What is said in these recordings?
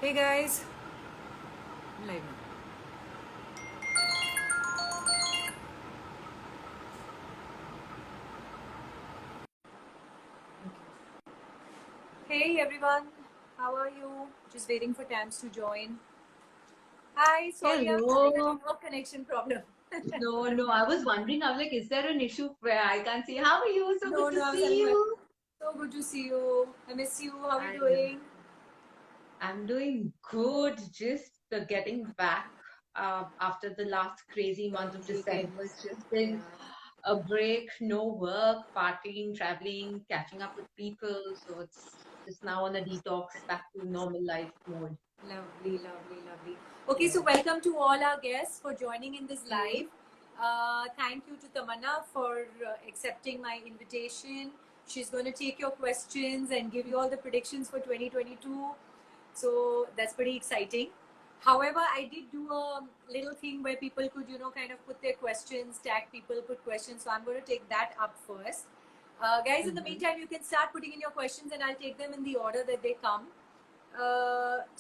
Hey guys, I'm live now. Hey everyone, how are you? Just waiting for Tams to join. Hi, sorry I'm having a Hello. network connection problem. No. I was wondering, I was like, is there an issue where I can't see? How are you? So No, good to no, I was see having a. you. So good to see you. I miss you. How are you I know. doing? I'm doing good. Just getting back after the last crazy month Long of December. weekends. It's just been Yeah, a break, no work, partying, traveling, catching up with people. So it's just now on a detox, back to normal life mode. lovely, lovely, lovely. Okay, so Yeah. welcome to all our guests for joining in this You. live. Thank you to Tamannah for accepting my invitation. She's going to take your questions and give you all the predictions for 2022. So that's pretty exciting. However, I did do a little thing where people could, kind of put their questions, tag people, put questions. So I'm going to take that up first. Guys, in the Mhm. meantime, you can start putting in your questions and I'll take them in the order that they come.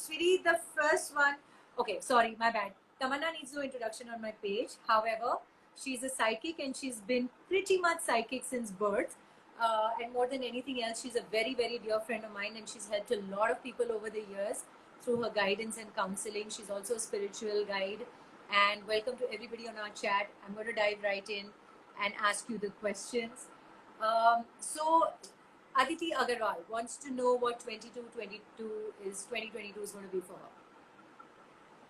Sweetie, the first one. Okay, sorry, my bad. Tamanna needs no introduction on my page. However, she's a psychic and she's been pretty much psychic since birth. And more than anything else, she's a very, very dear friend of mine, and she's helped a lot of people over the years through her guidance and counseling. She's also a spiritual guide. And welcome to everybody on our chat. I'm going to dive right in and ask you the questions. So Aditi Agarwal wants to know what 2022 is going to be for her.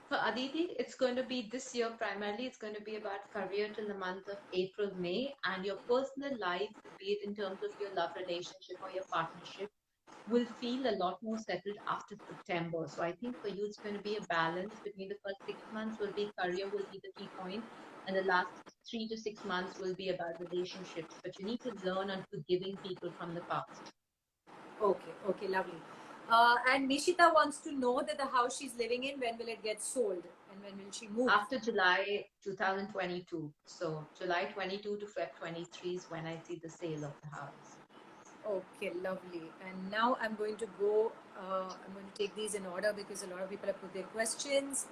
For Aditi, it's going to be this year primarily, it's going to be about career till the month of April, May, and your personal life, be it in terms of your love relationship or your partnership, will feel a lot more settled after September. So I think for you, it's going to be a balance between the first 6 months will be career will be the key point, and the last 3 to 6 months will be about relationships. But you need to learn on forgiving people from the past. Okay, okay, lovely. And Nishita wants to know that the house she's living in, when will it get sold and when will she move? After July 2022. So July 22 to Feb 23 is when I see the sale of the house. Okay, lovely. And now I'm going to go, I'm going to take these in order because a lot of people have put their questions.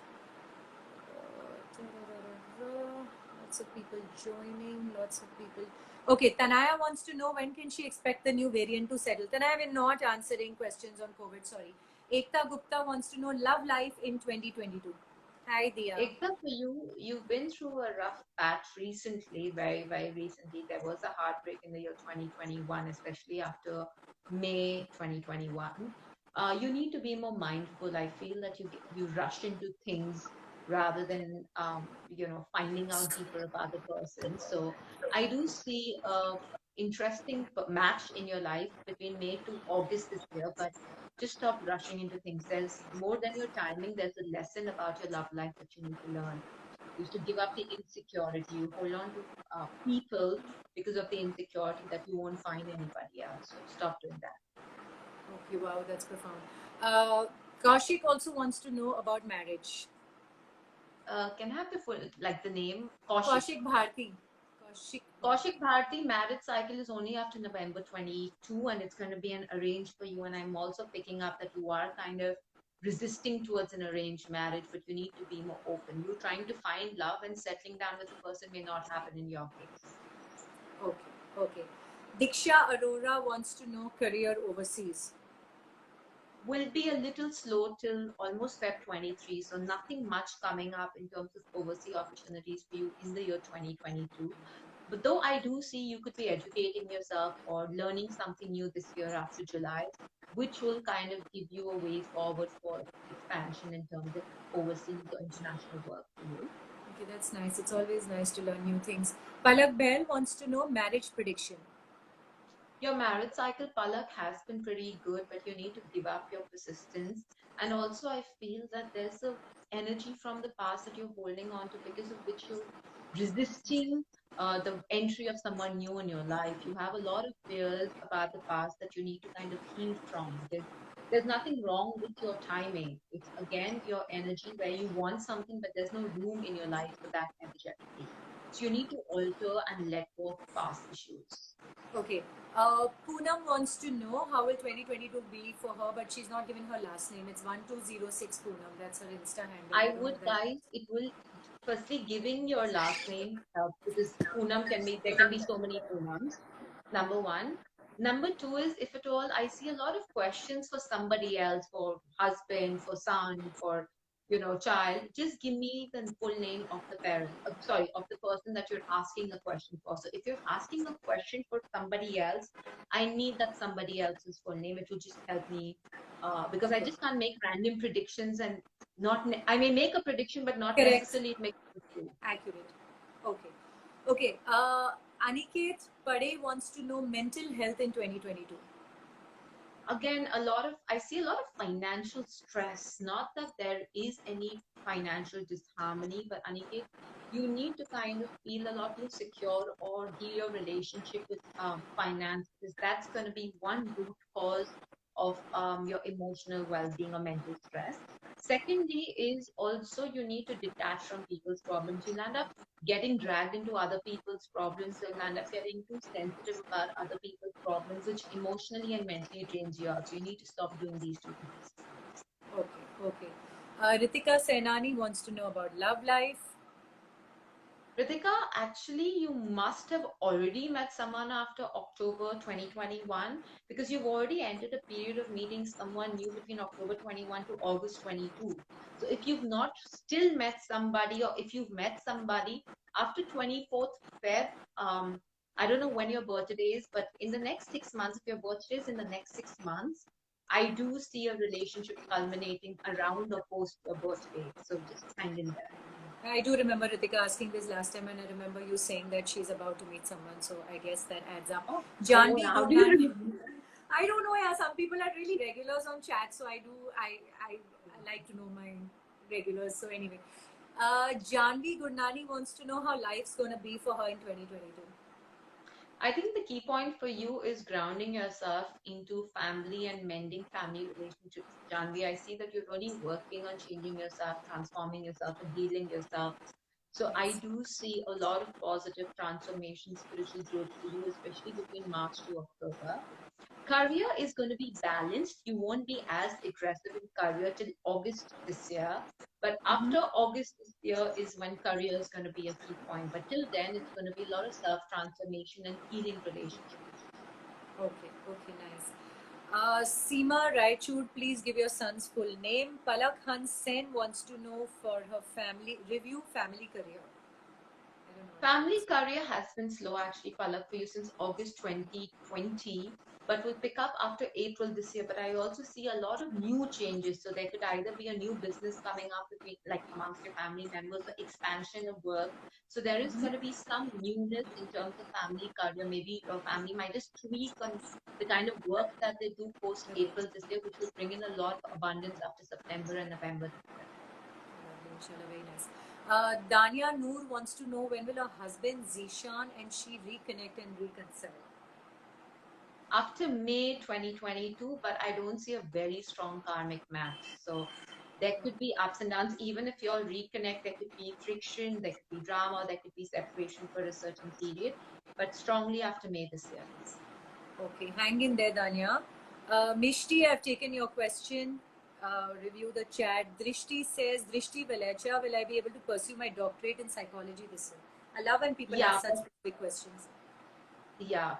Lots of people joining, lots of people. Okay, Tanaya wants to know when can she expect the new variant to settle. Tanaya, we're not answering questions on COVID, sorry. Ekta Gupta wants to know love life in 2022. Hi, Dia. Except for you, you've been through a rough patch recently, very recently. There was a heartbreak in the year 2021, especially after May 2021. You need to be more mindful. I feel that you rush into things rather than finding out deeper about the person. So I do see a interesting match in your life between May to August this year, but just stop rushing into things. There's more than your timing. There's a lesson about your love life that you need to learn. You used to give up the insecurity. You hold on to people because of the insecurity that you won't find anybody else. So stop doing that. Okay, wow, that's profound. Uh, Kaushik also wants to know about marriage. Can I have the full, like the name? Kaushik. Kaushik Bharti. Kaushik Kaushik Bharti. Bharti marriage cycle is only after November 22, and it's going to be an arranged for you. And I'm also picking up that you are kind of resisting towards an arranged marriage, but you need to be more open. You're trying to find love, and settling down with a person may not happen in your case. Okay, okay. Diksha Arora wants to know career overseas. Will be a little slow till almost Feb 23. So nothing much coming up in terms of overseas opportunities for you in the year 2022. But though I do see you could be educating yourself or learning something new this year after July, which will kind of give you a way forward for expansion in terms of overseas or international work for you. Okay, that's nice. It's always nice to learn new things. Palak Bell wants to know marriage prediction. Your marriage cycle, Palak, has been pretty good, but you need to give up your persistence. And also, I feel that there's a energy from the past that you're holding on to because of which you're resisting the entry of someone new in your life. You have a lot of fears about the past that you need to kind of heal from. There's nothing wrong with your timing. It's again your energy where you want something, but there's no room in your life for that energetically. So you need to alter and let go of past issues. Okay. Poonam wants to know how will 2022 be for her, but she's not given her last name. It's 1206 Poonam. That's her Insta handle. I I don't would, know that. guys, it will firstly giving your last name because Poonam can be, there can be so many Poonams. Number one. Number two is, if at all, I see a lot of questions for somebody else, for husband, for son, for child. Just give me the full name of the parent. Sorry, of the person that you're asking a question for. So if you're asking a question for somebody else, I need that somebody else's full name. It will just help me because I Okay. just can't make random predictions and I may make a prediction, but not Correct. necessarily it makes it true. Accurate. Okay. Okay. Aniket Pade wants to know mental health in 2022. Again, I see a lot of financial stress. Not that there is any financial disharmony, but Aniket, you need to kind of feel a lot more secure or heal your relationship with finance, because that's going to be one root cause of your emotional well-being or mental stress. Secondly, is also you need to detach from people's problems. You'll end up getting dragged into other people's problems. You'll end up getting too sensitive about other people's problems, which emotionally and mentally drains you out. So you need to stop doing these two things. Okay. Okay. Ritika Senani wants to know about love life. Ritika, actually, you must have already met someone after October 2021 because you've already entered a period of meeting someone new between October 21 to August 22. So if you've not still met somebody, or if you've met somebody after 24th Feb, I don't know when your birthday is, but in the next 6 months, if your birthday is in the next 6 months, I do see a relationship culminating around or post your birthday. So just hang in there. I do remember Ritika asking this last time, and I remember you saying that she's about to meet someone. So I guess that adds up. Oh, oh, Janvi how do you Gurnani. remember? I don't know. Yeah, some people are really regulars on chat, so I like to know my regulars. So anyway, Janvi Gurnani wants to know how life's gonna be for her in 2022. I think the key point for you is grounding yourself into family and mending family relationships. Janvi, I see that you're really working on changing yourself, transforming yourself, and healing yourself. So I Yes. do see a lot of positive transformation, spiritual growth for you, especially between March to October. Career is going to be balanced. You won't be as aggressive in career till August this year. But Mm-hmm. after August this year is when career is going to be a key point. But till then, it's going to be a lot of self transformation and healing relationships. Okay. Okay. Nice. Seema Raichur, please give your son's full name. Palak Hans Sen wants to know for her family review family career. I don't know what that Family means. career has been slow actually, Palak, for you since August 2020, but will pick up after April this year. But I also see a lot of new changes. So there could either be a new business coming up between, like amongst your family members, or expansion of work. So there is going to be some newness in terms of family career. Maybe your family might just tweak on the kind of work that they do post April this year, which will bring in a lot of abundance after September and November this year. Lovely, inshallah, very nice. Dania Noor wants to know when will her husband Zishan and she reconnect and reconcile. After May 2022, but I don't see a very strong karmic match. So there could be ups and downs. Even if you all reconnect, there could be friction, there could be drama, there could be separation for a certain period, but strongly after May this year. Okay, hang in there, Danya. Mishti, I've taken your question. Review the chat. Drishti says, Drishti Valecha, will I be able to pursue my doctorate in psychology this year? I love when people Yeah, ask such big questions.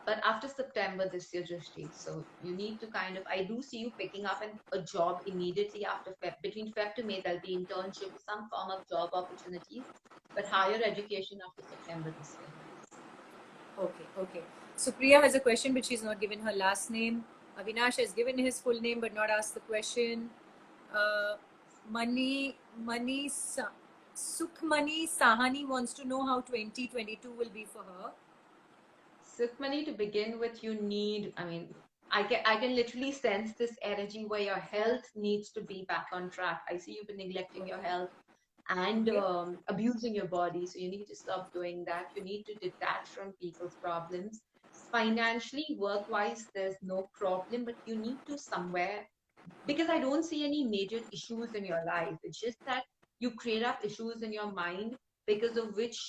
but after September this year, Drishti. So you need to kind of, I do see you picking up a job immediately after Feb. Between Feb to May, there'll be internship, some form of job opportunities, but higher education after September this year. Okay, okay. Supriya has a question, but she's not given her last name. Avinash has given his full name, but not asked the question. Uh, Sukhmani Sahani wants to know how 2022 will be for her. Sukhmani, to begin with, you need, I mean, I can literally sense this energy where your health needs to be back on track. I see you've been neglecting your Okay. health and Okay. abusing your body. So you need to stop doing that. You need to detach from people's problems. Financially, work wise, there's no problem, but you need to somewhere, because I don't see any major issues in your life. It's just that you create up issues in your mind because of which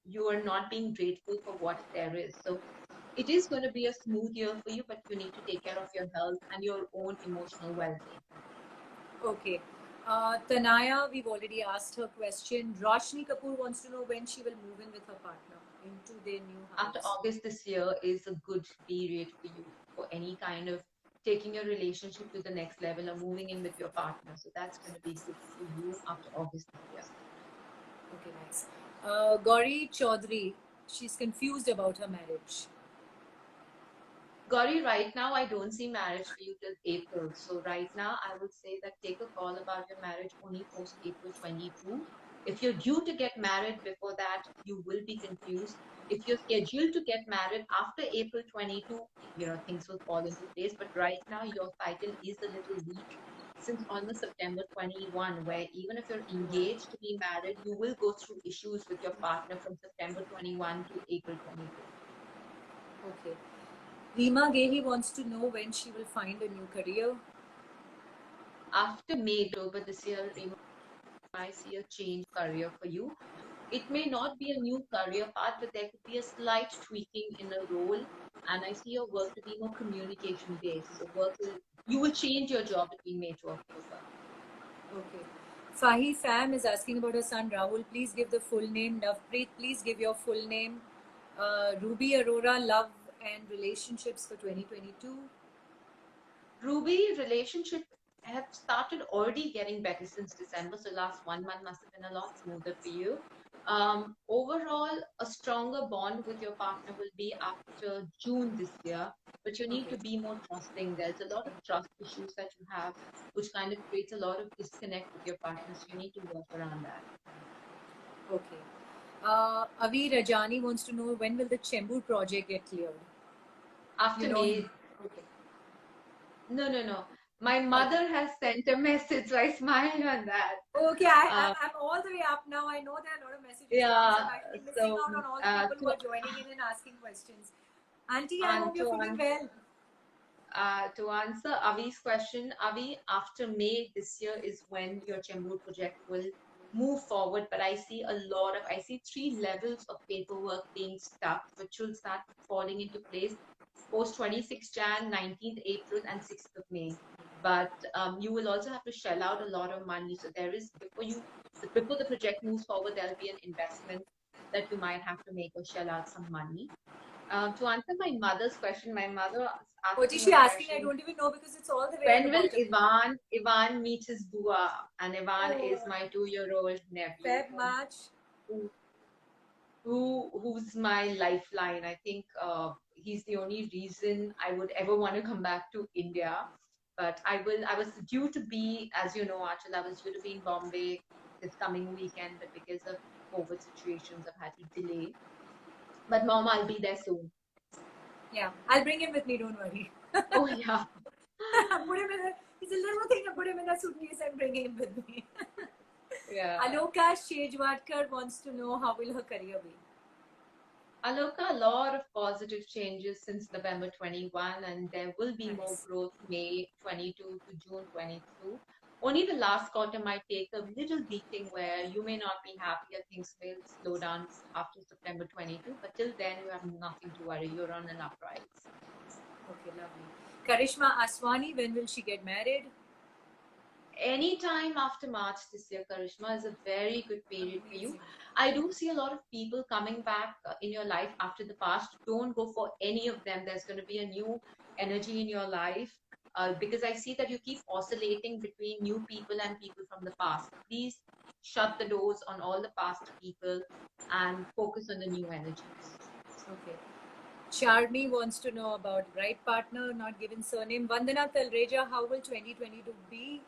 you are not being grateful for what there is. So it is going to be a smooth year for you, but you need to take care of your health and your own emotional well-being. Okay. Tanaya, we've already asked her question. Roshni Kapoor wants to know when she will move in with her partner into their new After house. August this year is a good period for you for any kind of taking your relationship to the next level or moving in with your partner. So that's going to be good for you after August this year. Okay, nice. Gauri Chaudhary, she's confused about her marriage. Gauri, right now I don't see marriage for you till April. So right now I would say that take a call about your marriage only post April 22. If you're due to get married before that, you will be confused. If you're scheduled to get married after April 22, things will fall into place. But right now your cycle is a little weak since almost September 21, where even if you're engaged to be married, you will go through issues with your partner from September 21 to April 22. Okay. Reema Gehi wants to know when she will find a new career. After May, October this year, I see a change career for you. It may not be a new career path, but there could be a slight tweaking in a role. And I see your work to be more communication based. So you will change your job between May to October. Okay. Fahi Fam is asking about her son Rahul. Please give the full name. Navpreet, please give your full name. Ruby Aurora, love and relationships for 2022. Ruby, relationship have started already getting better since December. So last 1 month must have been a lot smoother for you. Overall, a stronger bond with your partner will be after June this year, but you need to be more trusting. There's a lot of trust issues that you have, which kind of creates a lot of disconnect with your partner. So you need to work around that. Okay. Avi Rajani wants to know when will the Chembur project get cleared? After May. Okay. No. My mother has sent a message, so I smiled on that. Okay, I'm all the way up now. I know there are a lot of messages. Yeah, I'm actually missing out on all the people who are joining in and asking questions. Auntie, I hope you're feeling well. To answer Avi's question, Avi, after May this year is when your Chembur project will move forward. But I see I see 3 levels of paperwork being stuck, which will start falling into place post 26 Jan, 19th April, and 6th of May. But you will also have to shell out a lot of money. So before the project moves forward, there'll be an investment that you might have to make or shell out some money. To answer my mother's question, my mother asked What is she asking? I don't even know because it's all the way. When will Ivan meet his bua? And Ivan is my 2-year-old nephew. Feb, March. Who's my lifeline? I think he's the only reason I would ever want to come back to India. But I was due to be, as you know, Aanchal, I was due to be in Bombay this coming weekend, but because of COVID situations, I've had to delay. But Mom, I'll be there soon. Yeah, I'll bring him with me, don't worry. Oh, yeah. He's a little thing, I put him in a suitcase and bring him with me. Yeah. Aloka Shejwadkar wants to know how will her career be? Aloka, a lot of positive changes since November 21, and there will be more growth May 22 to June 22. Only the last quarter might take a little beating where you may not be happy or things will slow down after September 22, but till then you have nothing to worry. You're on an uprise. Okay, lovely. Karishma Aswani, when will she get married? Anytime after March this year, Karishma, is a very good period for you. I do see a lot of people coming back in your life after the past. Don't go for any of them. There's going to be a new energy in your life because I see that you keep oscillating between new people and people from the past. Please shut the doors on all the past people and focus on the new energies. Okay. Charmi wants to know about right partner, not given surname. Vandana Talreja, how will 2022 be?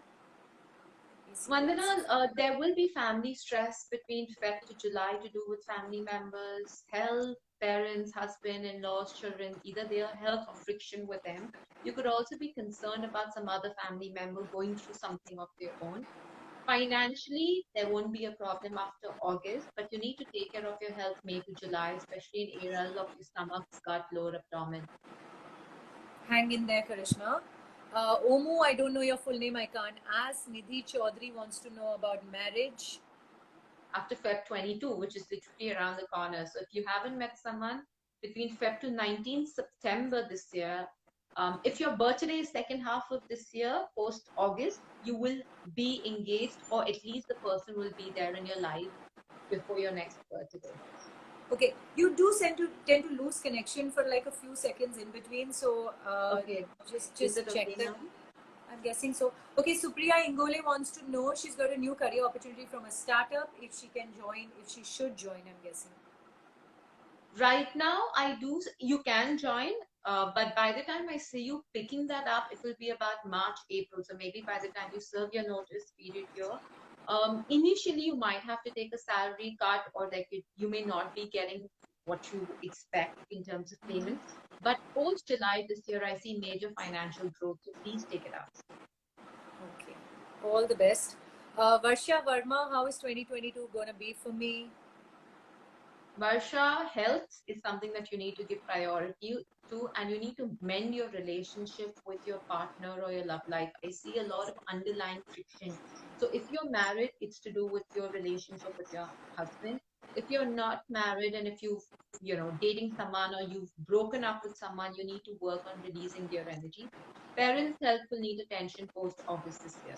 Vandana, there will be family stress between Feb to July to do with family members, health, parents, husband, in-laws, children, either their health or friction with them. You could also be concerned about some other family member going through something of their own. Financially, there won't be a problem after August, but you need to take care of your health May to July, especially in areas of your stomach, gut, lower abdomen. Hang in there, Karishma. Omu, I don't know your full name. I can't ask. Nidhi Chaudhary wants to know about marriage. after Feb 22, which is literally around the corner. So if you haven't met someone between Feb to 19th September this year, if your birthday is second half of this year, post August, you will be engaged, or at least the person will be there in your life before your next birthday. Okay, you do tend to lose connection for like a few seconds in between, so Okay, just is it check okay that. now? I'm guessing so. Okay, Supriya Ingole wants to know, she's got a new career opportunity from a startup, if she can join, if she should join, I'm guessing. Right now, you can join, but by the time I see you picking that up, it will be about March, April. So maybe by the time you serve your notice period here, initially you might have to take a salary cut, or like you may not be getting what you expect in terms of payment. But post July this year, I see major financial growth. So please take it up. Okay, all the best. Varsha Verma, how is 2022 gonna be for me? Varsha, health is something that you need to give priority to, and you need to mend your relationship with your partner or your love life. I see a lot of underlying friction. So if you're married, it's to do with your relationship with your husband. If you're not married, and if dating someone, or you've broken up with someone, you need to work on releasing their energy. Parents' health will need attention post August this year.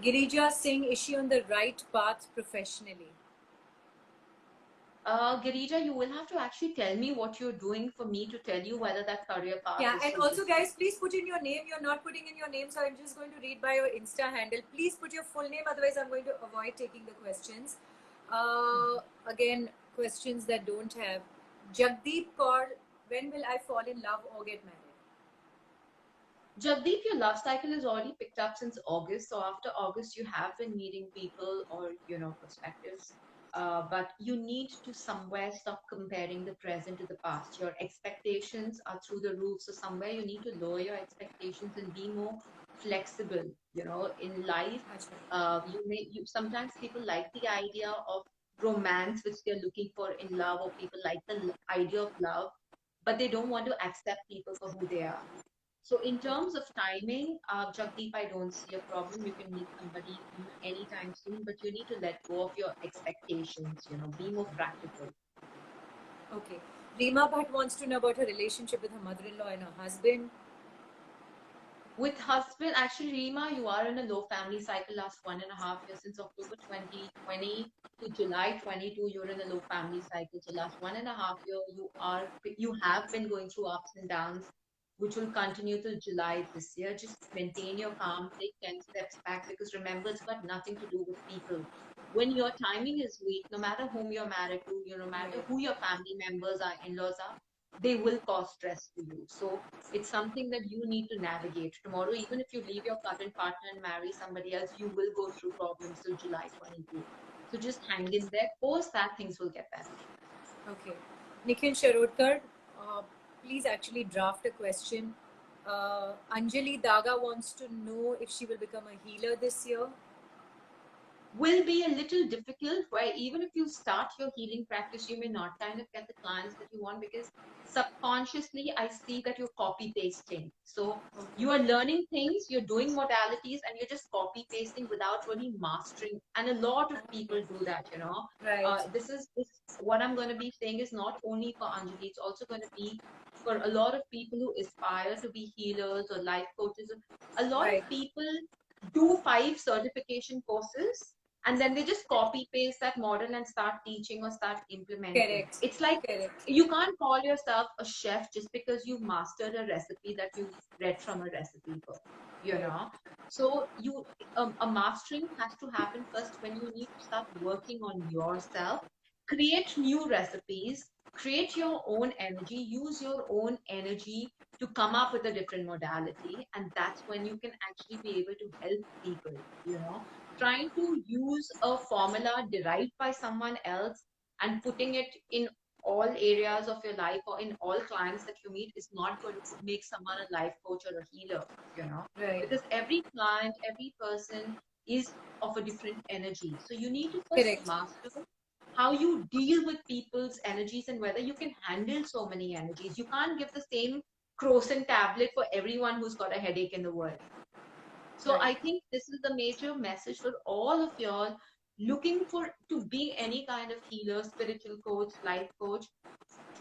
Girija Singh, is she on the right path professionally? Girija, you will have to actually tell me what you're doing for me to tell you whether that career path Yeah, is and suited also to you. guys, please put in your name. You're not putting in your name, so I'm just going to read by your Insta handle. Please put your full name, otherwise I'm going to avoid taking the questions. Again, questions that don't have. Jagdeep Kaur, when will I fall in love or get married? Jagdeep, your love cycle is already picked up since August. So after August, you have been meeting people, or perspectives. But you need to somewhere stop comparing the present to the past. Your expectations are through the roof. So somewhere you need to lower your expectations and be more flexible. In life, sometimes people like the idea of romance, which they're looking for in love, or people like the idea of love, but they don't want to accept people for who they are. So in terms of timing, Jagdeep, I don't see a problem. You can meet somebody anytime soon, but you need to let go of your expectations, be more practical. Okay. Reema Bhatt wants to know about her relationship with her mother-in-law and her husband. With husband, actually, Reema, you are in a low family cycle last 1.5 years, since October 2020 to July 22, you're in a low family cycle. So last 1.5 year, you have been going through ups and downs, which will continue till July this year. Just maintain your calm, take 10 steps back, because remember, it's got nothing to do with people. When your timing is weak, no matter whom you're married to, no matter who your family members are, in-laws are, they will cause stress to you. So it's something that you need to navigate. Tomorrow, even if you leave your current partner and marry somebody else, you will go through problems till July 22. So just hang in there. Post that, things will get better. Okay. Nikhil Sharodkar, please actually draft a question. Anjali Daga wants to know if she will become a healer this year. Will be a little difficult, where even if you start your healing practice, you may not kind of get the clients that you want, because subconsciously I see that you're copy pasting. So you are learning things, you're doing modalities, and you're just copy pasting without really mastering. And a lot of people do that. Right. This what I'm going to be saying is not only for Anjali, it's also going to be for a lot of people who aspire to be healers or life coaches. A lot of Right. people do 5 certification courses, and then they just copy paste that model and start teaching or start implementing. Correct. It's like Correct. you can't call yourself a chef just because you've mastered a recipe that you've read from a recipe book, you Right. know. So a mastering has to happen first, when you need to start working on yourself, create new recipes, create your own energy, use your own energy to come up with a different modality, and that's when you can actually be able to help people. Trying to use a formula derived by someone else and putting it in all areas of your life or in all clients that you meet is not going to make someone a life coach or a healer. Right. Because every client, every person is of a different energy. So you need to first Correct. master how you deal with people's energies and whether you can handle so many energies. You can't give the same Crocin tablet for everyone who's got a headache in the world. So Right. I think this is the major message for all of y'all. looking for to be any kind of healer, spiritual coach, life coach,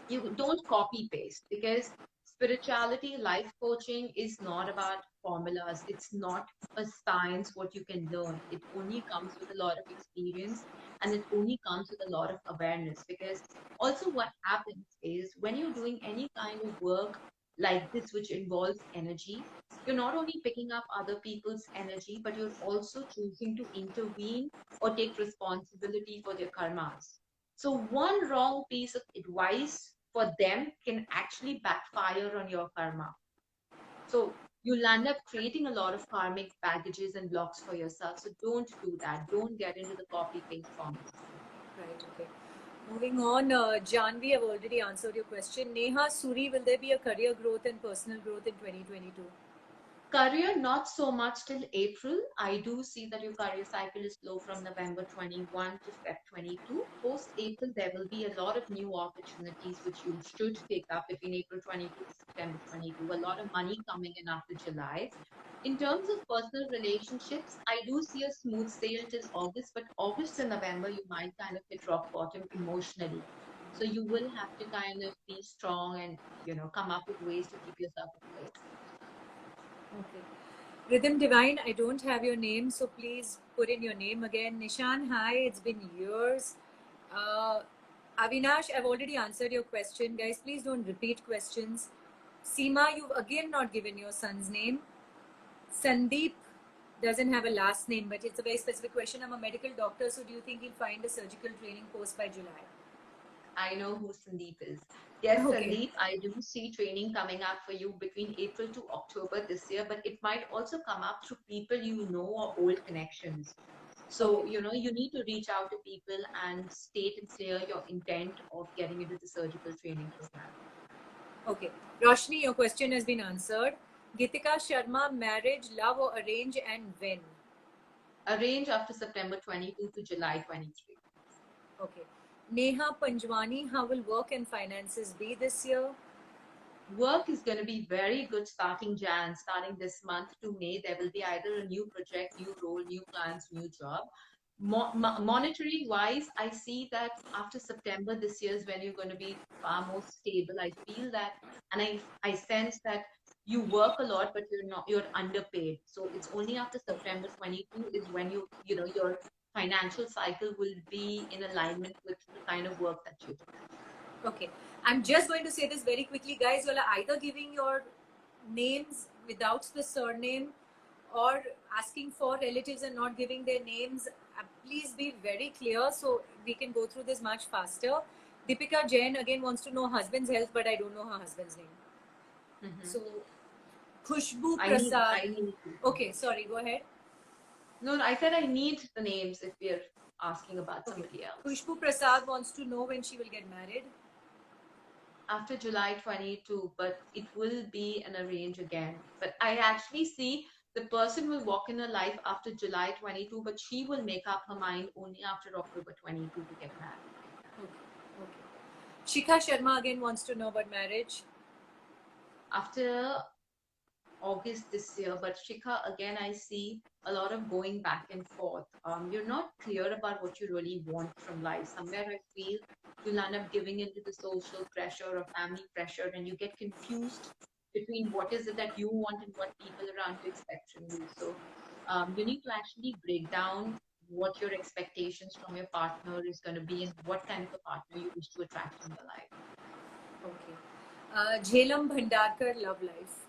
you don't copy paste, because spirituality, life coaching is not about formulas. It's not a science what you can learn. It only comes with a lot of experience, and it only comes with a lot of awareness. Because also what happens is when you're doing any kind of work like this which involves energy, you're not only picking up other people's energy, but you're also choosing to intervene or take responsibility for their karmas. So one wrong piece of advice for them can actually backfire on your karma. So you'll end up creating a lot of karmic baggages and blocks for yourself. So don't do that. Don't get into the copy paste formula. Right, okay. Moving on, Janvi, I've already answered your question. Neha, Suri, will there be a career growth and personal growth in 2022? Career, not so much till April. I do see that your career cycle is slow from November 21 to Feb 22. Post April, there will be a lot of new opportunities which you should take up between April 22 to September 22. A lot of money coming in after July. In terms of personal relationships, I do see a smooth sail till August, but August and November, you might kind of hit rock bottom emotionally. So you will have to kind of be strong and, come up with ways to keep yourself afloat. Okay. Rhythm Divine, I don't have your name, so please put in your name again. Nishan, hi, it's been years. Uh, Avinash, I've already answered your question. Guys, please don't repeat questions. Seema, you've again not given your son's name. Sandeep doesn't have a last name, but it's a very specific question. I'm a medical doctor, so do you think he'll find a surgical training post by July? I know who Sandeep is. Yes, Okay. Sandeep, I do see training coming up for you between April to October this year, but it might also come up through people you know or old connections. So, Okay. you need to reach out to people and state and clear your intent of getting into the surgical training program. Okay. Roshni, your question has been answered. Gitika Sharma, marriage, love or arrange and when? Arrange after September 22 to July 23. Okay. Neha Panjwani, how will work and finances be this year? Work is going to be very good starting starting this month to May. There will be either a new project, new role, new clients, new job. Monetary wise, I see that after September this year is when you're going to be far more stable. I feel that, and I sense that you work a lot, but you're underpaid. So it's only after September 22 is when your financial cycle will be in alignment with the kind of work that you do. Okay. I'm just going to say this very quickly, guys. You're either giving your names without the surname or asking for relatives and not giving their names. Please be very clear so we can go through this much faster. Deepika Jain again wants to know husband's health, but I don't know her husband's name. Mm-hmm. So, Khushbu I Prasad. need. Okay, sorry, go ahead. No, I said I need the names if we're asking about Okay. somebody else. Khushbu Prasad wants to know when she will get married. After July 22, but it will be an arrange again. But I actually see the person will walk in her life after July 22, but she will make up her mind only after October 22 to get married. Okay. Okay. Shikha Sharma again wants to know about marriage. After August this year, but Shikha, again, I see a lot of going back and forth. You're not clear about what you really want from life. Somewhere I feel you'll end up giving into the social pressure or family pressure, and you get confused between what is it that you want and what people around you expect from you. So you need to actually break down what your expectations from your partner is going to be and what kind of a partner you wish to attract in your life. Okay. Jhelam Bhandarkar, love life.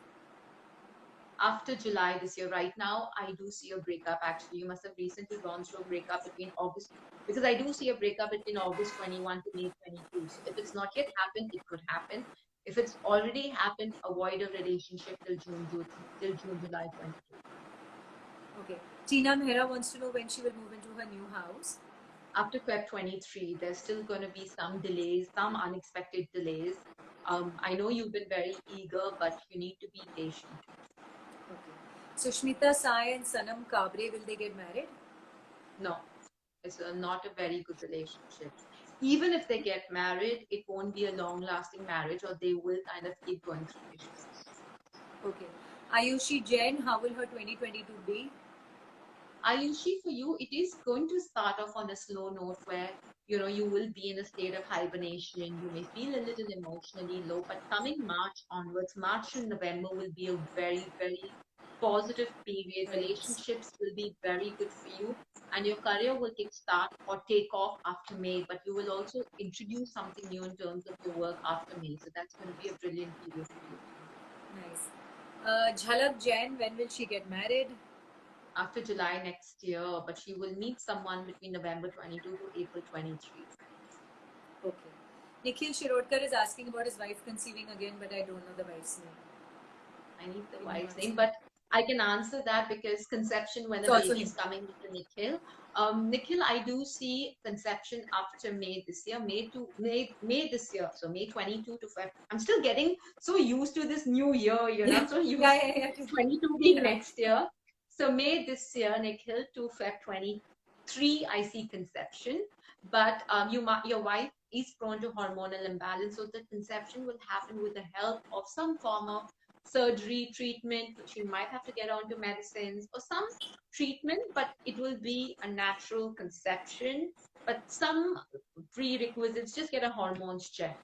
After July this year. Right now, I do see a breakup. Actually, you must have recently gone through a breakup between August, because I do see a breakup between August 21 to May 22. So if it's not yet happened, it could happen. If it's already happened, avoid a relationship till June, July 22. Okay. Tina Mehra wants to know when she will move into her new house. After Feb 23, there's still going to be some delays, some unexpected delays. I know you've been very eager, but you need to be patient. Okay. Sushmita Sai and Sanam Kabre, will they get married? No, it's not a very good relationship. Even if they get married, it won't be a long lasting marriage, or they will kind of keep going through issues. Okay. Ayushi Jain, how will her 2022 be? Ayushi, for you, it is going to start off on a slow note where you will be in a state of hibernation. You may feel a little emotionally low, but coming March onwards, March to November will be a very, very positive period. Right. Relationships will be very good for you, and your career will kickstart or take off after May. But you will also introduce something new in terms of your work after May. So that's going to be a brilliant period for you. Nice. Jhalak Jain, when will she get married? After July next year, but she will meet someone between November 22 to April 23. Okay. Nikhil Shirodkar is asking about his wife conceiving again, but I don't know the wife's name. I need the Can you wife's answer? name, but I can answer that because conception when It's a also baby him. is coming with Nikhil. Nikhil, I do see conception after May this year, May this year, so May 22 to Feb. I'm still getting so used to this new year, Yeah, so used yeah, to yeah, yeah. 22 being Yeah. next year. So May this year, Nikhil to Feb 23, I see conception. But your wife is prone to hormonal imbalance, so the conception will happen with the help of some form of surgery, treatment. She might have to get onto medicines or some treatment, but it will be a natural conception. But some prerequisites, just get a hormones check.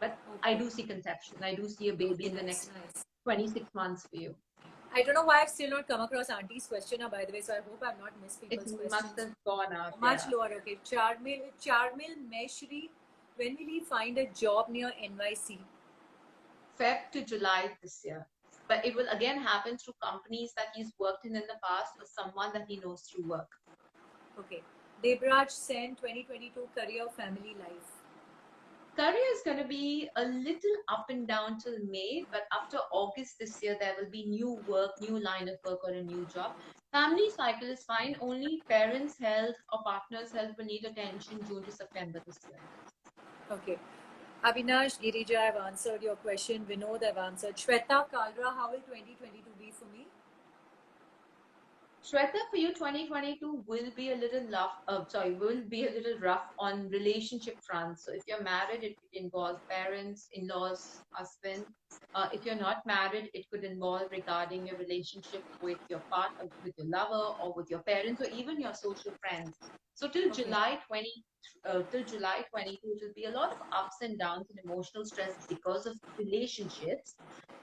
But I Okay. do see conception. I do see a baby Okay, in the nice, next nice. 26 months for you. I don't know why I've still not come across Auntie's question now, by the way, so I hope I've not missed It people's must questions. have gone up, Much yeah. lower, okay. Charmil Meshri, when will he find a job near NYC? Feb to July this year. But it will again happen through companies that he's worked in the past or someone that he knows through work. Okay. Debraj Sen, 2022 career family life. Career is going to be a little up and down till May, but after August this year, there will be new work, new line of work, or a new job. Family cycle is fine. Only parents' health or partners' health will need attention June to September this year. Okay. Avinash, Girija, I've answered your question. Vinod, I've answered. Shweta Kalra, how will 2022 be for me? Shweta, for you, 2022 will be a little will be a little rough on relationship front. So if you're married, it could involve parents, in-laws, husband. If you're not married, it could involve regarding your relationship with your partner, with your lover, or with your parents, or even your social friends. So Okay. Till July 22, it will be a lot of ups and downs and emotional stress because of relationships.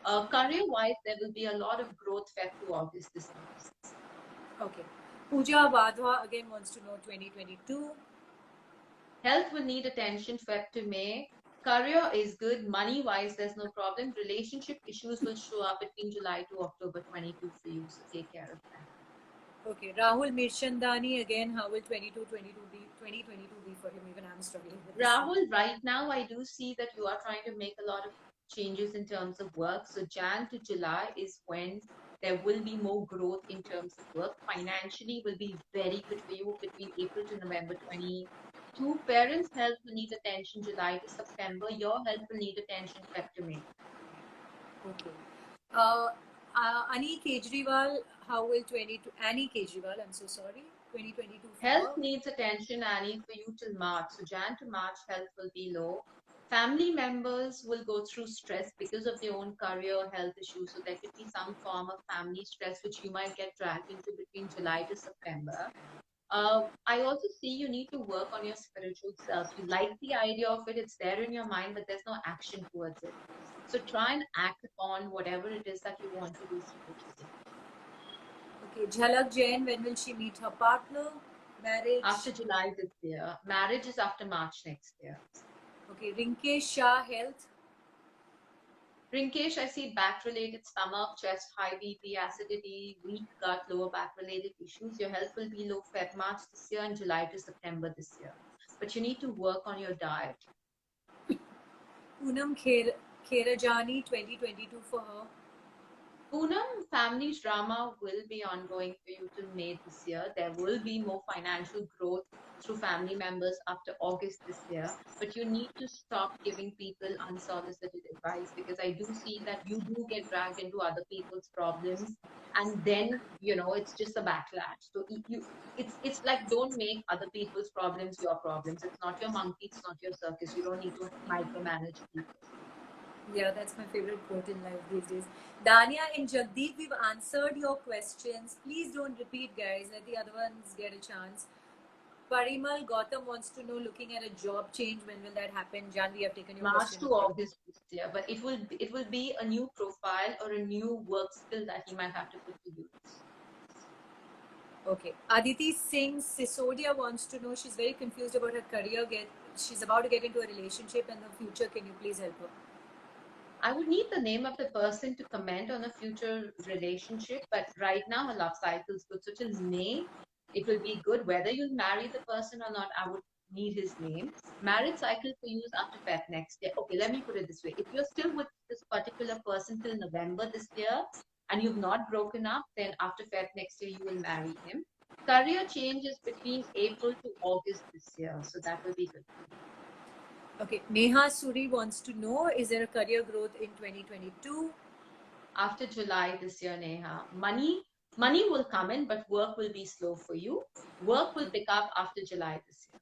Career-wise, there will be a lot of growth Feb to August this year. Okay. Pooja Vadhwa again wants to know 2022. Health will need attention Feb to May. Career is good. Money wise, there's no problem. Relationship issues will show up between July to October 22 for you. So take care of that. Okay. Rahul Mirchandani again, how will 2022 be for him? Even I'm struggling with this. Rahul, right now, I do see that you are trying to make a lot of changes in terms of work. So Jan to July is when there will be more growth in terms of work. Financially will be very good for you between April to November 22. Parents' health will need attention July to September. Your health will need attention Feb to May. Okay. Annie Kejriwal, how will 22 Annie Kejriwal, I'm so sorry. 2022 for Health her. needs attention, Annie, for you till March. So Jan to March, health will be low. Family members will go through stress because of their own career or health issues. So there could be some form of family stress which you might get dragged into between July to September. I also see you need to work on your spiritual self. You like the idea of it, it's there in your mind, but there's no action towards it. So try and act upon whatever it is that you want to do spiritually. Okay. Jhalak Jain, when will she meet her partner? After Marriage. July this year, marriage is after March next year. Okay. Rinkesh Shah, health. Rinkesh, I see back-related stomach, chest, high BP, acidity, weak gut, lower back-related issues. Your health will be low Feb, March this year and July to September this year. But you need to work on your diet. Poonam Kherajani, 2022 for her. Poonam, family drama will be ongoing for you till May this year. There will be more financial growth through family members after August this year. But you need to stop giving people unsolicited advice because I do see that you do get dragged into other people's problems. And then, it's just a backlash. So it's like don't make other people's problems your problems. It's not your monkey, it's not your circus. You don't need to micromanage people. Yeah, that's my favorite quote in life these days. Dania and Jagdeep, we've answered your questions. Please don't repeat, guys. Let the other ones get a chance. Parimal Gautam wants to know, looking at a job change, when will that happen? Jan, we have taken your March question. to August this year, but it will be a new profile or a new work skill that he might have to put to use. Okay. Aditi Singh Sisodia wants to know, she's very confused about her career. She's about to get into a relationship in the future. Can you please help her? I would need the name of the person to comment on a future relationship, but right now a love cycle is good. So till May, it will be good. Whether you'll marry the person or not, I would need his name. Marriage cycle for you is after Feb next year. Okay, let me put it this way. If you're still with this particular person till November this year and you've not broken up, then after Feb next year, you will marry him. Career changes between April to August this year. So that will be good. Okay. Neha Suri wants to know, is there a career growth in 2022? After July this year, Neha. Money will come in, but work will be slow for you. Work will pick up after July this year.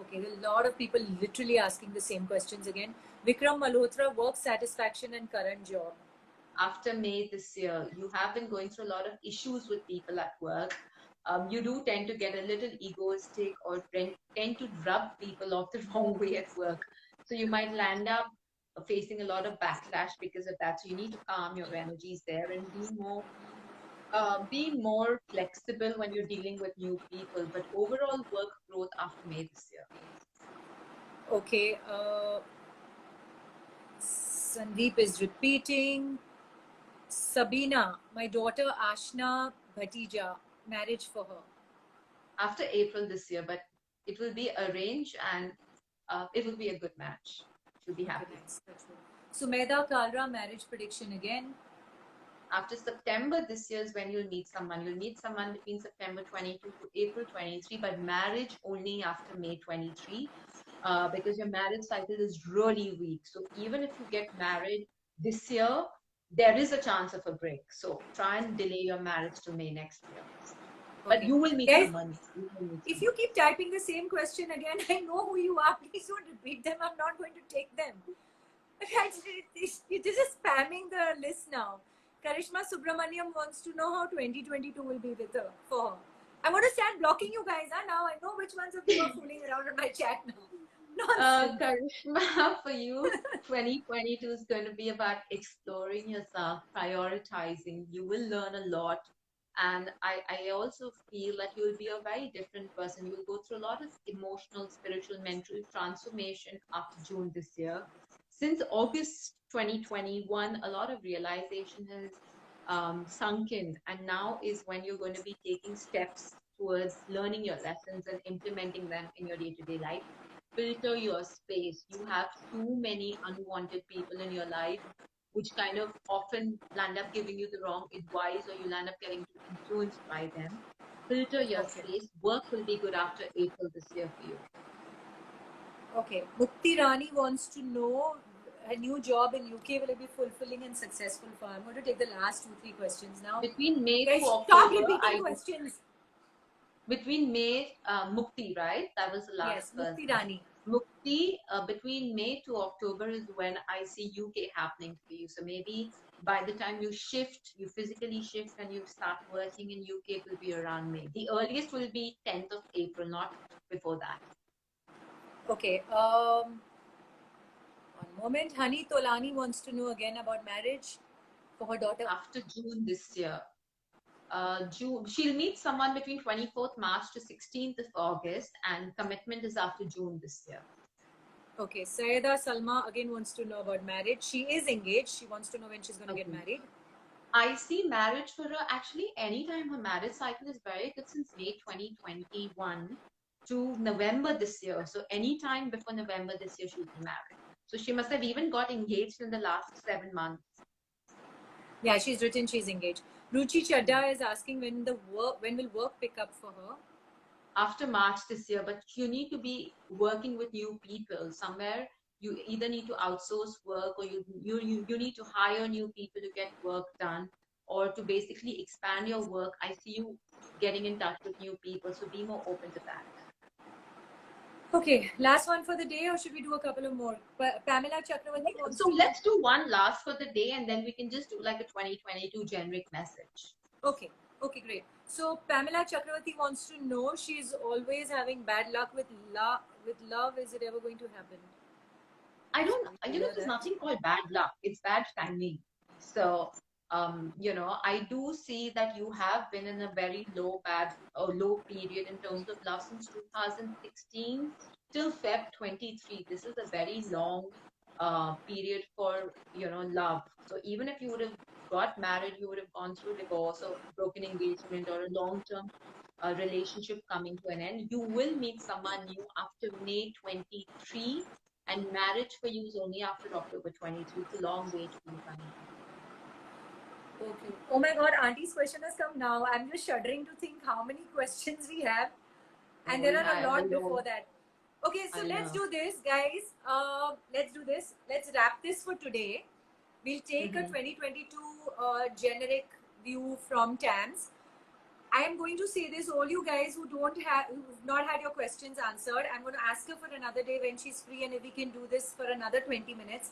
Okay, there are a lot of people literally asking the same questions again. Vikram Malhotra, work satisfaction and current job. After May this year, you have been going through a lot of issues with people at work. You do tend to get a little egoistic or tend to rub people off the wrong way at work. So you might land up facing a lot of backlash because of that. So you need to calm your energies there and be more flexible when you're dealing with new people, but overall work growth after May this year. Okay, Sandeep is repeating. Sabina, my daughter Ashna Bhatija, marriage for her. After April this year, but it will be arranged and it will be a good match. She'll be Okay, happy. nice. That's good. Sumedha Kalra, marriage prediction again. After September this year is when you'll meet someone. You'll meet someone between September 22 to April 23, but marriage only after May 23 because your marriage cycle is really weak. So even if you get married this year, there is a chance of a break. So try and delay your marriage to May next year. But Okay. you will meet Guys, someone. You will meet if someone. you keep typing the same question again, I know who you are. Please don't repeat them. I'm not going to take them. You're just spamming the list now. Karishma Subramaniam wants to know how 2022 will be with her for her. I'm going to start blocking you guys. Now I know which ones of you are fooling around on my chat now. Nonsense. Karishma, for you, 2022 is going to be about exploring yourself, prioritizing. You will learn a lot. And I also feel that you'll be a very different person. You'll go through a lot of emotional, spiritual, mental transformation after June this year. Since August 2021, a lot of realization has sunk in. And now is when you're going to be taking steps towards learning your lessons and implementing them in your day to day life. Filter your space. You have too many unwanted people in your life, which kind of often land up giving you the wrong advice or you land up getting too influenced by them. Filter your Okay. space. Work will be good after April this year for you. Okay. Mukti Rani wants to know, her new job in UK, will it be fulfilling and successful for her? I'm going to take the last 2-3 questions now. Between May to Guys, stop October, repeating questions. between May, Mukti, right? That was the last Yes, Mukti person. Rani. Mukti, between May to October is when I see UK happening for you. So maybe by the time you shift, you physically shift and you start working in UK, it will be around May. The earliest will be 10th of April, not before that. Okay. One moment. Hani Tolani wants to know again about marriage for her daughter. After June this year. June, she'll meet someone between 24th March to 16th of August, and commitment is after June this year. Okay. Sayeda Salma again wants to know about marriage. She is engaged. She wants to know when she's going to get married. I see marriage for her actually anytime her marriage cycle is very good since May 2021 to November this year. So anytime before November this year, she'll be married. So she must have even got engaged in the last 7 months. Yeah, she's written she's engaged. Ruchi Chadda is asking when will work pick up for her? After March this year, but you need to be working with new people somewhere. You either need to outsource work or you need to hire new people to get work done or to basically expand your work. I see you getting in touch with new people, so be more open to that. Okay, last one for the day, or should we do a couple of more? Pamela Chakravarti wants So to know. let's do one last for the day, and then we can just do like a 2022 generic message. Okay, okay, great. So Pamela Chakravarti wants to know, she's always having bad luck with love. Is it ever going to happen? I don't, Shall we there's that? nothing called bad luck. It's bad timing. So, I do see that you have been in a very low period in terms of love since 2016 till Feb 23. This is a very long period for, love. So even if you would have got married, you would have gone through divorce or broken engagement or a long-term relationship coming to an end. You will meet someone new after May 23, and marriage for you is only after October 23. It's a long wait for you coming. Okay. Oh my God, Auntie's question has come now. I'm just shuddering to think how many questions we have, and there are a lot before that. Okay, so let's do this, guys. Let's do this. Let's wrap this for today. We'll take a 2022 generic view from TAMS. I am going to say this, all you guys who've not had your questions answered, I'm going to ask her for another day when she's free, and if we can do this for another 20 minutes.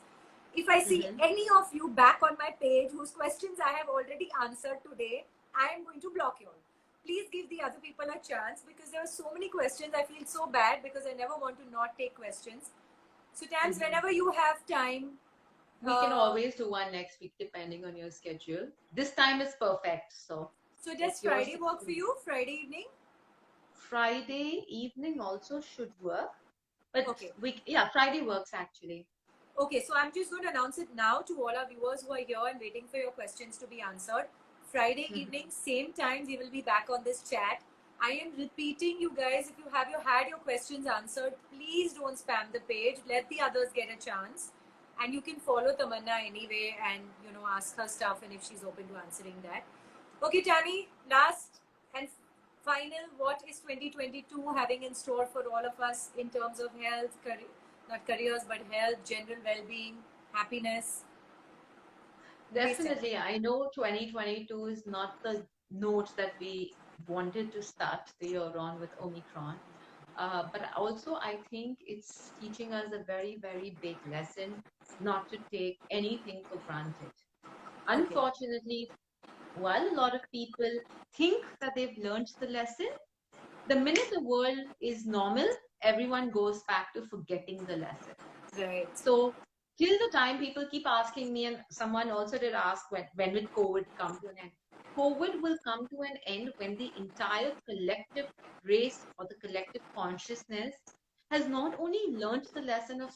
If I see any of you back on my page whose questions I have already answered today, I am going to block you all. Please give the other people a chance, because there are so many questions. I feel so bad because I never want to not take questions. So Tams, whenever you have time, we can always do one next week depending on your schedule. This time is perfect. So does Friday work for you? Friday evening? Friday evening also should work. But Friday works actually. Okay, so I'm just going to announce it now to all our viewers who are here and waiting for your questions to be answered. Friday evening, same time, we will be back on this chat. I am repeating, you guys, if you have had your questions answered, please don't spam the page. Let the others get a chance. And you can follow Tamannah anyway and, ask her stuff, and if she's open to answering that. Okay, Tammy, last and final, what is 2022 having in store for all of us in terms of health, not careers, but health, general well-being, happiness? Definitely. I know 2022 is not the note that we wanted to start the year on with Omicron. But also, I think it's teaching us a very, very big lesson not to take anything for granted. Unfortunately, while a lot of people think that they've learned the lesson, the minute the world is normal, everyone goes back to forgetting the lesson. Right. So till the time people keep asking me, and someone also did ask when will COVID come to an end? COVID will come to an end when the entire collective race or the collective consciousness has not only learned the lesson of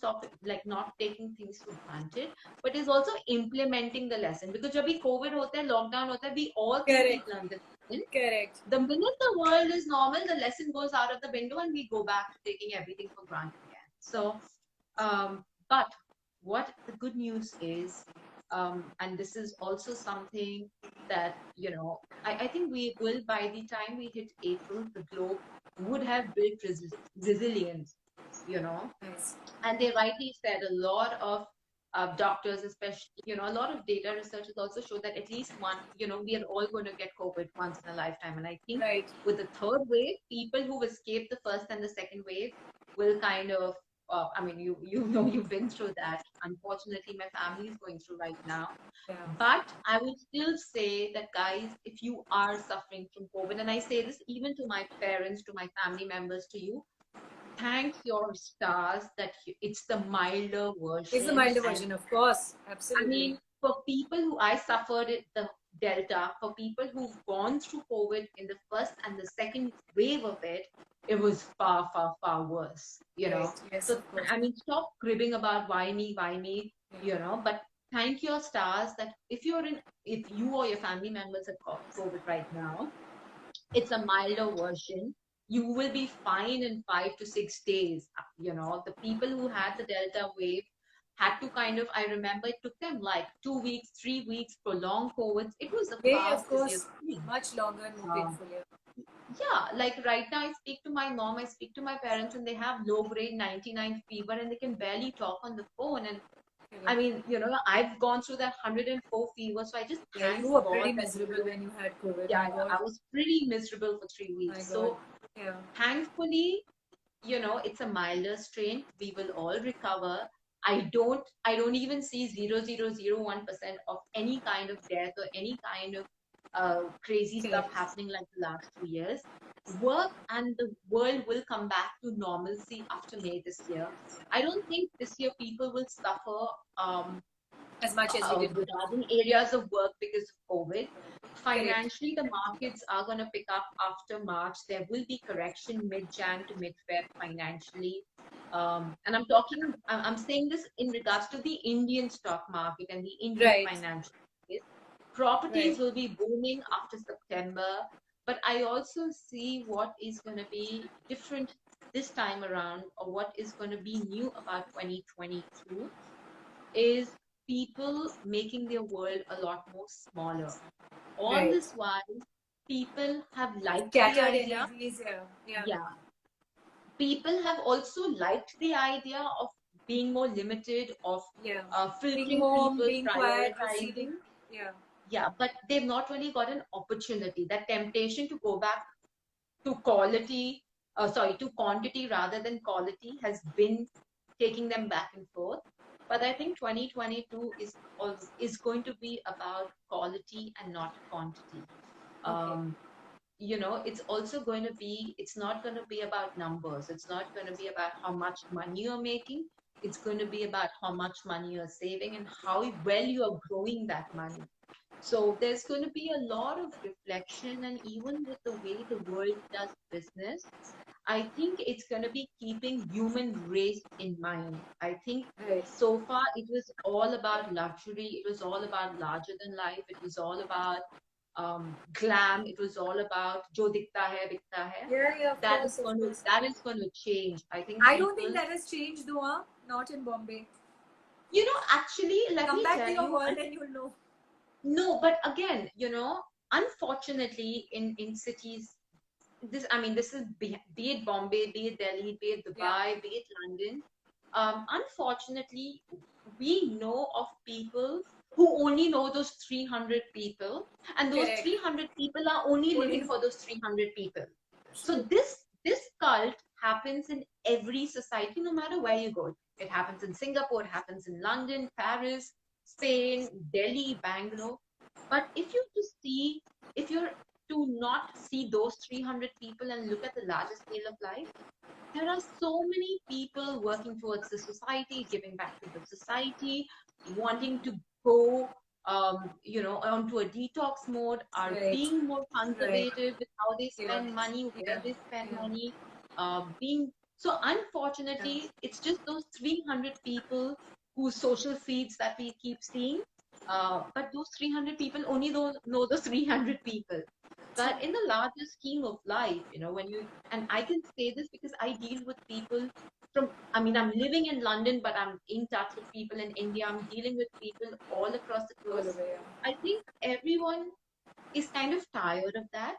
not taking things for granted, but is also implementing the lesson. Because जब भी COVID होता है, lockdown होता है, we all think we've learned the lesson. Correct. The minute the world is normal, the lesson goes out of the window and we go back to taking everything for granted again. So, but what the good news is, and this is also something that, I think we will, by the time we hit April, the globe would have built resilience, Nice. And they rightly said a lot of doctors, especially, a lot of data researchers also show that at least one, we are all going to get COVID once in a lifetime. And I think with the third wave, people who've escaped the first and the second wave will kind of, you've been through that. Unfortunately, my family is going through right now. Yeah. But I would still say that, guys, if you are suffering from COVID, and I say this even to my parents, to my family members, to you, thank your stars that it's the milder version. It's the milder version, of course. Absolutely. I mean, for people who I suffered the Delta, for people who've gone through COVID in the first and the second wave of it, it was far, far, far worse, Yes, so, I mean, stop cribbing about why me, but thank your stars that if you or your family members have got COVID right now, it's a milder version. You will be fine in 5 to 6 days. The people who had the Delta wave had to I remember it took them like 2 weeks, 3 weeks, prolonged COVID. It was a of course, much longer and more painful. Yeah, like right now I speak to my mom, I speak to my parents, and they have low grade 99 fever and they can barely talk on the phone. And I mean, I've gone through that 104 fever, so I just thank you were pretty miserable when you had COVID. Yeah, I was pretty miserable for 3 weeks. So thankfully, it's a milder strain. We will all recover. I don't even see 0.001% of any kind of death or any kind of crazy stuff Correct. happening like the last 2 years. Work and the world will come back to normalcy after May this year. I don't think this year people will suffer um, As much as we did before. regarding areas of work because of COVID. Correct. Financially, the markets are going to pick up after March. There will be correction mid-Jan to mid-Feb financially. And I'm saying this in regards to the Indian stock market and the Indian Right. financial market. Properties Right. will be booming after September, but I also see what is going to be different this time around, or what is going to be new about 2022 is people making their world a lot more smaller. All Right. this while, people have liked the Scattered idea. energies. Yeah. Yeah. Yeah. People have also liked the idea of being more limited, of Yeah. Being filtering home, people, being quiet, prioritizing. receiving. Yeah. Yeah, but they've not really got an opportunity. That temptation to go back to quality, to quantity rather than quality has been taking them back and forth. But I think 2022 is going to be about quality and not quantity. Okay. Um, it's also going to be, it's not going to be about numbers. It's not going to be about how much money you're making. It's going to be about how much money you're saving and how well you are growing that money. So there's going to be a lot of reflection, and even with the way the world does business, I think it's going to be keeping human race in mind. I think Right. so far it was all about luxury, it was all about larger than life, it was all about glam, it was all about jo dikta hai bikta hai. Yeah. Yeah. Of That is course. Of going to course. that is going to change. I think I don't think people, that has changed, though. Huh? Not in Bombay. actually, let Come me back to tell your you, world and you'll know. no, but again, unfortunately, in cities, this is be it Bombay, be it Delhi, be it Yeah. Dubai, be it London. Unfortunately, we know of people who only know those 300 people, and those Correct. 300 people are only Only living know. for those 300 people. So True. this cult happens in every society, no matter where you go. It happens in Singapore, it happens in London, Paris, Spain, Delhi, Bangalore. But if you're to not see those 300 people and look at the larger scale of life, there are so many people working towards the society, giving back to the society, wanting to go, onto a detox mode, are Right. being more Right. conservative with how they Yeah. spend money, where Yeah. they spend Yeah. money, being so. Yeah. Unfortunately, it's just those 300 people whose social feeds that we keep seeing. But those 300 people only know those 300 people. True. But in the larger scheme of life, when you, and I can say this because I deal with people I'm living in London, but I'm in touch with people in India. I'm dealing with people all across the All coast. over. Yeah. I think everyone is kind of tired of that.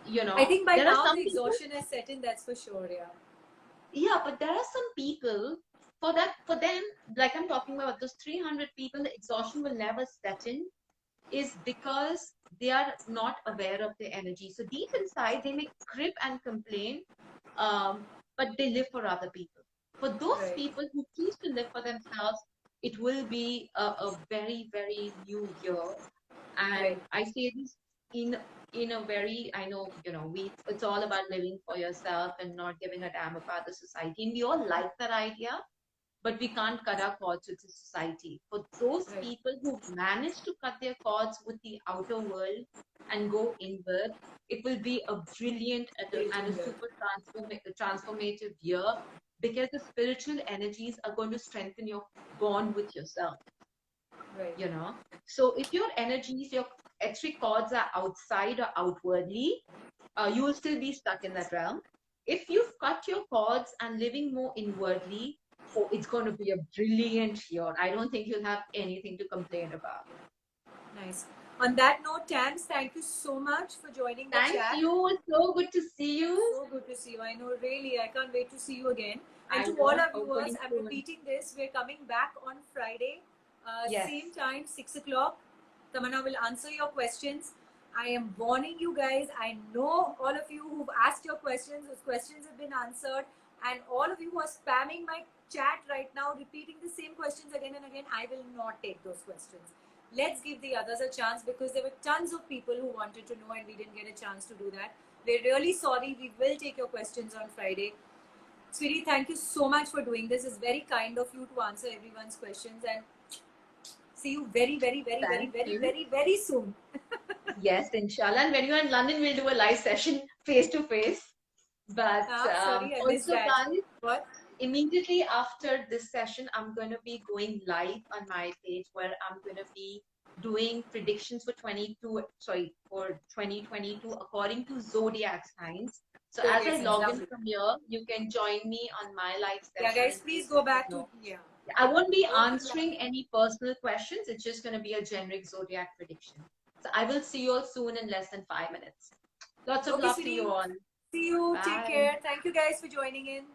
I think by There are now the some people, exhaustion has set in. That's for sure. Yeah. yeah, but there are some people for them, like I'm talking about those 300 people, the exhaustion will never set in is because they are not aware of their energy. So deep inside, they may crib and complain, but they live for other people. For those Right. people who choose to live for themselves, it will be a very, very new year. Right. And I say this in a very, I know, it's all about living for yourself and not giving a damn about the society. And we all like that idea, but we can't cut our cords with the society. For those Right. people who manage to cut their cords with the outer world and go inward, it will be a brilliant and a Waiting there. super transformative year, because the spiritual energies are going to strengthen your bond with yourself. Right. So if your energies, your etheric cords are outside or outwardly, you will still be stuck in that realm. If you've cut your cords and living more inwardly, oh, it's going to be a brilliant year. I don't think you'll have anything to complain about. Nice. On that note, Tams, thank you so much for joining the Thank chat. you. It's so good to see you. So good to see you. I know, really, I can't wait to see you again. And I to all know. our viewers, Hopefully I'm soon. repeating this. We're coming back on Friday, Yes. same time, 6 o'clock. Tamanna will answer your questions. I am warning you guys. I know all of you who've asked your questions, those questions have been answered, and all of you who are spamming my chat right now, repeating the same questions again and again, I will not take those questions. Let's give the others a chance because there were tons of people who wanted to know and we didn't get a chance to do that. We're really sorry. We will take your questions on Friday. Sweetie, thank you so much for doing this. It's very kind of you to answer everyone's questions, and see you very, very, very, very, Thank very, you. very, very soon. Yes, inshallah. And when you're in London, we'll do a live session face to face. But Sorry, I missed also, that. guys, What? immediately after this session, I'm going to be going live on my page where I'm going to be doing predictions for 2022 according to zodiac signs. So as I log in from here, you can join me on my live session. Yeah, guys, please go back to I won't be answering any personal questions. It's just going to be a generic zodiac prediction. So I will see you all soon in less than 5 minutes. Lots of love to you all. See you. Bye. Take care. Thank you guys for joining in.